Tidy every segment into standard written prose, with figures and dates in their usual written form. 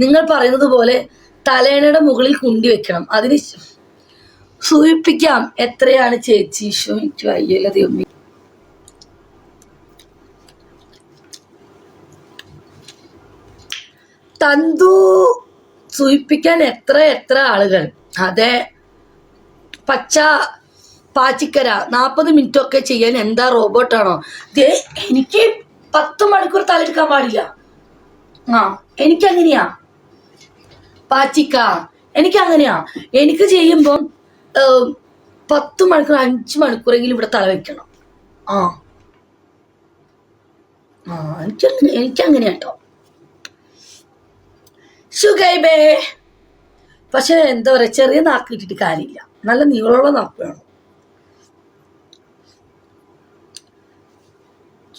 നിങ്ങൾ പറയുന്നത് പോലെ തലേണയുടെ മുകളിൽ കുണ്ടി വെക്കണം. അതിന് സൂചിപ്പിക്കാം. എത്രയാണ് ചേച്ചി? എനിക്ക് വയ്യല്ല ദൈവമേ. തന്തു സൂചിപ്പിക്കാൻ എത്ര ആളുകൾ. അതെ, പച്ച പാച്ചിക്കര 40 മിനിറ്റ് ഒക്കെ ചെയ്യാൻ എന്താ റോബോട്ടാണോ? എനിക്ക് 10 മണിക്കൂർ തലെടുക്കാൻ പാടില്ല. എനിക്കങ്ങനെയാ പാച്ചിക്ക, എനിക്കങ്ങനെയാ. എനിക്ക് ചെയ്യുമ്പോൾ 10 മണിക്കൂർ 5 മണിക്കൂറെങ്കിലും ഇവിടെ തല വെക്കണം. എനിക്കങ്ങനെയാ കേട്ടോ ഷുഗൈബേ. പക്ഷെ എന്താ പറയാ, ചെറിയ നാക്ക് കിട്ടിയിട്ട് കാര്യമില്ല, നല്ല നീളമുള്ള നാക്ക് വേണം.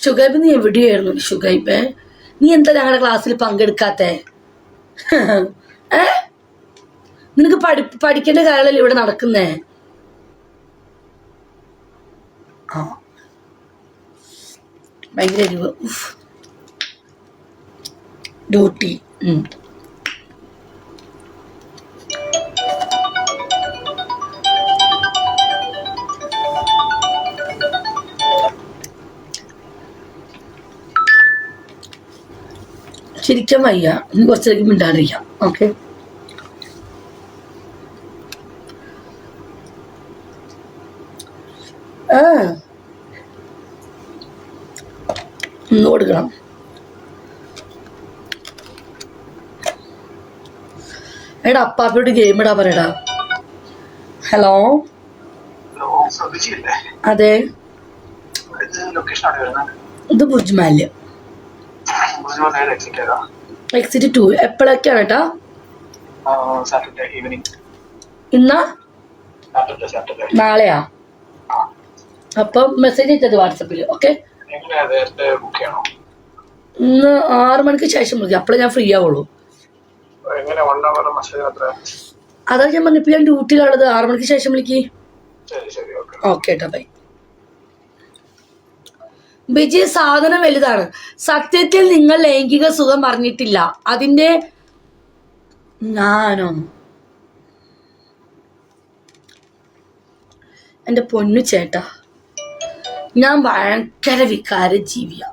ഷുഗൈബ് നീ എവിടെയായിരുന്നു ഷുഗൈബേ? നീ എന്താ ഞങ്ങളുടെ ക്ലാസ്സിൽ പങ്കെടുക്കാത്തേ? നിനക്ക് പഠിക്കേണ്ട കാര്യമല്ലേ ഇവിടെ നടക്കുന്നേ? ഭയങ്കര എരിവ്. ഡ്യൂട്ടി. ശരിക്കും വയ്യ, ഇനി കുറച്ചേക്ക് മിണ്ടാതിരിക്കാം. ഓക്കെ, ഒന്ന് കൊടുക്കണം. എടാ അപ്പാപ്പിയോട് ഗെയിം ഇടാ പറയടാ. ഹലോ, അതെ, ഇത് ബുജ്മാല് എക്സിറ്റ് 2. എപ്പോഴൊക്കെയാണ് കേട്ടാ? ഇന്നാ നാളെയാ? അപ്പം മെസ്സേജ് അയച്ചത് വാട്സപ്പിൽ. ഓക്കെ, ഇന്ന് 6 മണിക്ക് ശേഷം വിളിക്കാം, അപ്പോഴേ ഞാൻ ഫ്രീ ആവുള്ളൂ. അതാ ഞാൻ പറഞ്ഞിപ്പോ ഞാൻ ഡ്യൂട്ടിയിലുള്ളത്. 6 മണിക്ക് ശേഷം വിളിക്ക്. ഓക്കെ ഏട്ടാ, ബൈ. ബിജി, സാധനം വലുതാണ്. സത്യത്തിൽ നിങ്ങൾ ലൈംഗിക സുഖം പറഞ്ഞിട്ടില്ല. അതിന്റെ ഞാനോ? എൻ്റെ പൊന്നു ചേട്ടാ, ഞാൻ ഭയങ്കര വികാര ജീവിയാ.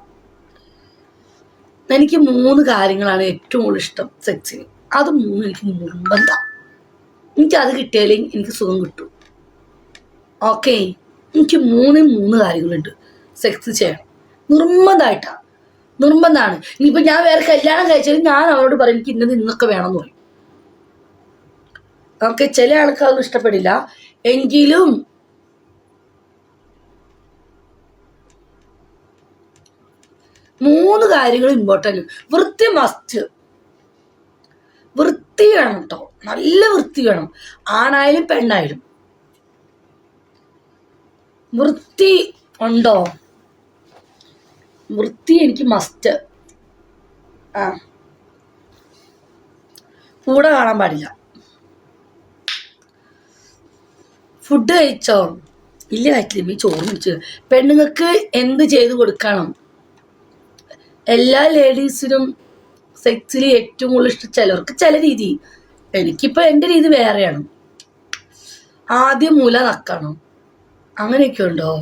എനിക്ക് 3 കാര്യങ്ങളാണ് ഏറ്റവും കൂടുതൽ ഇഷ്ടം സെക്സിന്. അത് 3 എനിക്ക് നിർബന്ധം. എനിക്കത് കിട്ടിയാലേ എനിക്ക് സുഖം കിട്ടും. ഓക്കെ, എനിക്ക് 3 കാര്യങ്ങളുണ്ട് സെക്സ് ചെയ്യണം നിർബന്ധമായിട്ടാ. നിർബന്ധമാണ്. ഇനിയിപ്പോൾ ഞാൻ വേറെ കല്യാണം കഴിച്ചാലും ഞാൻ അവരോട് പറയും എനിക്ക് ഇന്നൊക്കെ വേണമെന്ന് പറയും. ഓക്കെ, ചില ആൾക്കാരൊന്നും ഇഷ്ടപ്പെടില്ല, എങ്കിലും 3 കാര്യങ്ങൾ ഇമ്പോർട്ടൻ്റ്. വൃത്തി മസ്റ്റ്. വൃത്തി വേണം കേട്ടോ, നല്ല വൃത്തി വേണം. ആണായാലും പെണ്ണായാലും വൃത്തി ഉണ്ടോ? വൃത്തി എനിക്ക് മസ്റ്റ്. കൂടെ കാണാൻ പാടില്ല. ഫുഡ് കഴിച്ചോ? ഇല്ല, കഴിച്ചില്ല. ചോറ് കഴിച്ചു. പെണ്ണുങ്ങൾക്ക് എന്ത് ചെയ്ത് കൊടുക്കണം? എല്ലാ ലേഡീസിനും സെക്സിൽ ഏറ്റവും കൂടുതൽ ഇഷ്ടം ചിലർക്ക് ചില രീതി. എനിക്കിപ്പോൾ എൻ്റെ രീതി വേറെയാണ്. ആദ്യം മുല നക്കണം. അങ്ങനെയൊക്കെ ഉണ്ടോ?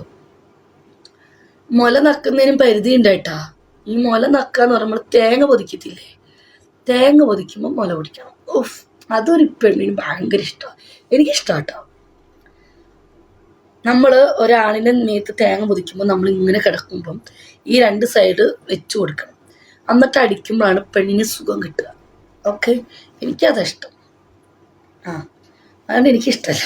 മുല നക്കുന്നതിനും പരിധി ഉണ്ട് കേട്ടാ. ഈ മുല നക്കാന്ന് പറയുമ്പോൾ തേങ്ങ പൊതിക്കത്തില്ലേ, തേങ്ങ പൊതിക്കുമ്പോൾ മുല പൊടിക്കണം. ഓഫ്, അതൊരു പെണ്ണിന് ഭയങ്കര ഇഷ്ടമാണ്. എനിക്കിഷ്ടം കേട്ടോ. നമ്മൾ ഒരാണിൻ്റെ മേത്ത് തേങ്ങ പൊതിക്കുമ്പോൾ നമ്മൾ ഇങ്ങനെ കിടക്കുമ്പം ഈ 2 സൈഡ് വെച്ച് കൊടുക്കണം. എന്നിട്ട് അടിക്കുമ്പോഴാണ് പെണ്ണിന് സുഖം കിട്ടുക. ഓക്കെ, എനിക്കതാ ഇഷ്ടം. അതുകൊണ്ട് എനിക്കിഷ്ടമല്ല.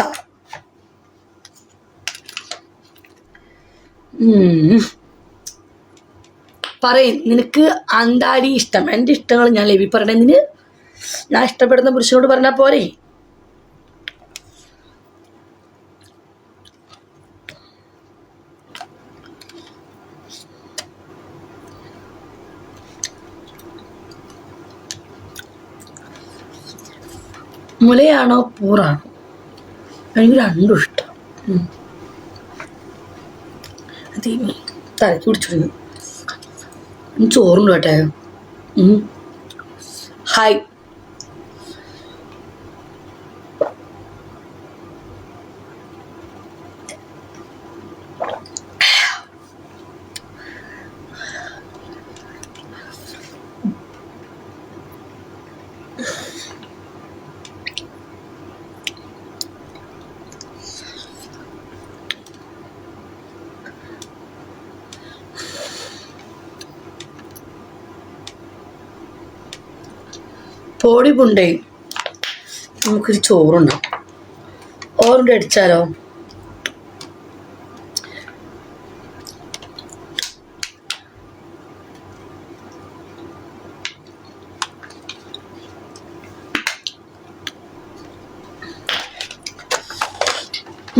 പറയും, നിനക്ക് അന്താടി ഇഷ്ടം. എൻ്റെ ഇഷ്ടങ്ങൾ ഞാൻ ലവി പറയണതിന് ഞാൻ ഇഷ്ടപ്പെടുന്ന പുരുഷനോട് പറഞ്ഞാൽ പോരെ? മുലയാണോ പൂറാണോ? എനിക്ക് രണ്ടും ഇഷ്ടം. തലക്ക് പിടിച്ചിരുന്നു. ചോറുണ്ട് കേട്ടെ. ഹായ്, പൊടി പുണ്ടേ നമുക്കൊരു ചോറുണ്ടാവും. ഓറുണ്ട് അടിച്ചാലോ?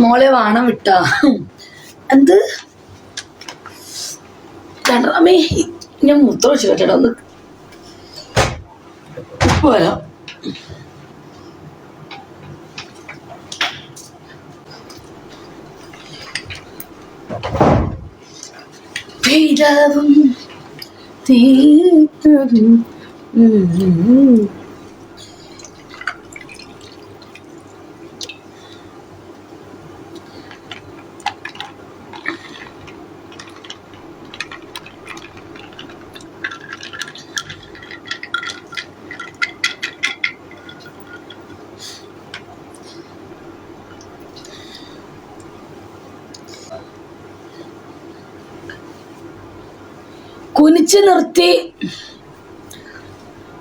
മോളെ വാണം വിട്ടാ എന്ത് അമ്മേ, ഞാൻ മൂത്രം വെച്ച് കേട്ടോ. ഒന്ന് വരാം. പെയ്താവും തീർത്തും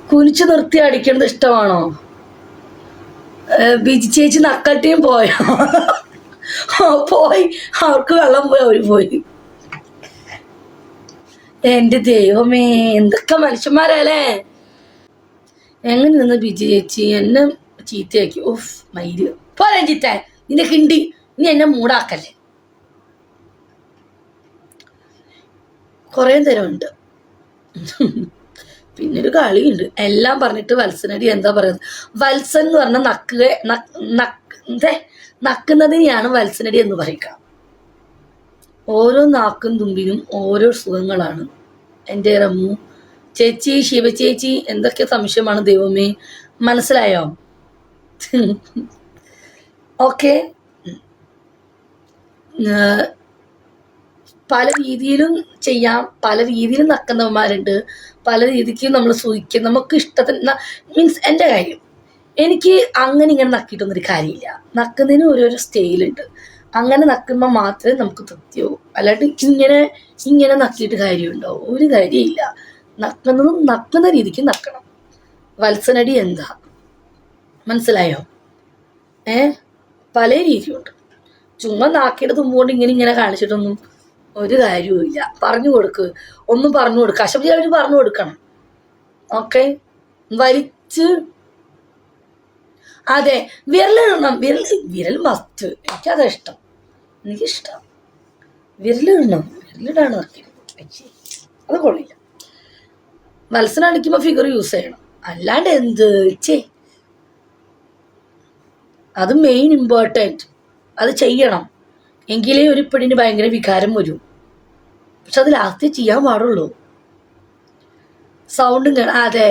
കുനിച്ച് നിർത്തി അടിക്കുന്നത് ഇഷ്ടമാണോ? ബിജി ചേച്ചി നക്കട്ടിയും പോയോ? പോയി, അവർക്ക് വെള്ളം പോയി, അവര് പോയി. എൻ്റെ ദൈവമേ, എന്തൊക്കെ മനുഷ്യന്മാരല്ലേ. എങ്ങനെ നിന്ന് ബിജി ചേച്ചി എന്നെ ചീത്തയാക്കി. ഓഫ് മയില് പോരാ ചീത്ത, നിന്റെ കിണ്ടി, നീ എന്നെ മൂടാക്കല്ലേ. കുറേ തരമുണ്ട്. പിന്നൊരു കളിയുണ്ട്. എല്ലാം പറഞ്ഞിട്ട് വത്സനടി എന്താ പറയുന്നത്? വത്സൻ എന്ന് പറഞ്ഞാൽ നക്കുന്നതിനെയാണ് വത്സനടി എന്ന് പറയുക. ഓരോ നാക്കും തുമ്പിനും ഓരോ സുഖങ്ങളാണ്. എൻ്റെ റമ്മു ചേച്ചി, ശിവചേച്ചി, എന്തൊക്കെ സംശയമാണ് ദൈവമേ. മനസ്സിലായോ? ഓക്കെ. പല രീതിയിലും ചെയ്യാം, പല രീതിയിലും നക്കുന്നവന്മാരുണ്ട്, പല രീതിക്കും നമ്മൾ സൂഹിക്കും. നമുക്ക് ഇഷ്ടത്തിന് മീൻസ് എൻ്റെ കാര്യം എനിക്ക് അങ്ങനെ ഇങ്ങനെ നക്കിയിട്ടൊന്നൊരു കാര്യമില്ല. നക്കുന്നതിന് ഓരോരോ സ്റ്റൈലുണ്ട്. അങ്ങനെ നക്കുമ്പോൾ മാത്രമേ നമുക്ക് തൃപ്തിയാവും. അല്ലാണ്ട് ഇങ്ങനെ നക്കിയിട്ട് കാര്യമുണ്ടാവും? ഒരു കാര്യമില്ല. നക്കുന്നതും നക്കുന്ന രീതിക്ക് നക്കണം. വത്സനടി എന്താ മനസ്സിലായോ? പല രീതിയുണ്ട്. ചുമ്മാ നാക്കിയുടെ തുമ്പുകൊണ്ട് ഇങ്ങനെ കാണിച്ചിട്ടൊന്നും ഒരു കാര്യവുമില്ല. പറഞ്ഞു കൊടുക്ക്, ഒന്നും പറഞ്ഞു കൊടുക്കുക. അശബ്ദി അവർ പറഞ്ഞു കൊടുക്കണം. ഓക്കെ, വലിച്ച് അതെ വിരലിടണം. വിരൽ മസ്റ്റ്. എനിക്കതാ ഇഷ്ടം. എനിക്കിഷ്ടം വിരലിടണം. വിരലിടാണ് അത് കൊള്ളില്ല. മത്സരം അടിക്കുമ്പോൾ ഫിഗർ യൂസ് ചെയ്യണം. അല്ലാണ്ട് എന്ത് അത് മെയിൻ ഇമ്പോർട്ടൻറ്റ്. അത് ചെയ്യണം. എങ്കിലേ ഒരു പെണ്ണിന് ഭയങ്കര വികാരം വരും. പക്ഷെ അത് ലാസ്റ്റ് ചെയ്യാൻ പാടുള്ളൂ. സൗണ്ടും അതെ